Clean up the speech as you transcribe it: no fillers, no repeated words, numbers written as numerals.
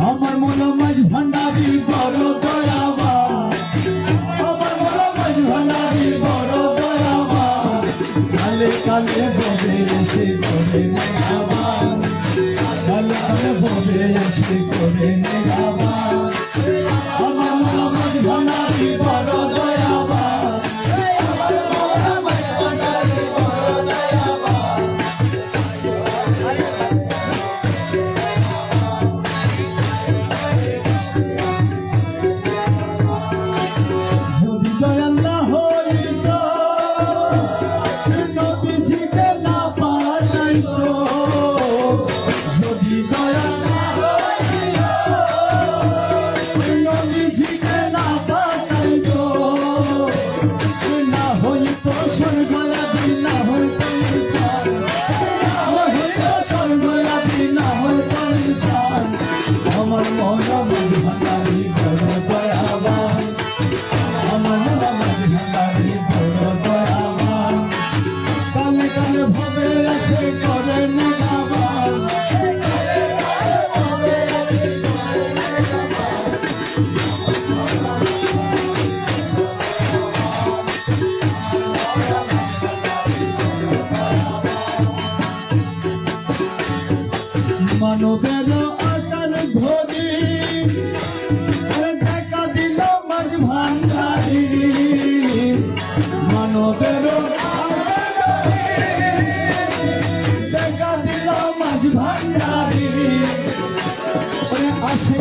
আমার মন মাঝ ভান্ডারি বড় দয়াবান, আমার মন মাঝ ভান্ডারি বড় দয়াবান, কালে কালে ববে এসে করে নেগাবান, কালে কালে ববে এসে করে নেগাবান। আমার মন মাঝ ভান্ডারি বড় দয়াবান, আমার মন মাঝ ভান্ডারি বড় দয়াবান। যদি দয়াল না হইত নবীজিকে না পাঠাইত, যদি দয়াল না হইত নবীজিকে না পাঠাইত, না হইত স্বর্গলাভী, না হইত নিসান, না হইত স্বর্গলাভী, না হইত নিসান। আমার মন মাঝ ভান্ডারি বড় দয়াবান, আমার মন মাঝ ভান্ডারি বড় দয়াবান, কালে কালে ভবে এসে করে নেগাবান। মানবের আকার ধরি দেখা দিল মাঝ ভান্ডারি, মানবের আকার ধরি দেখা দিল মাঝ ভান্ডারি, আসে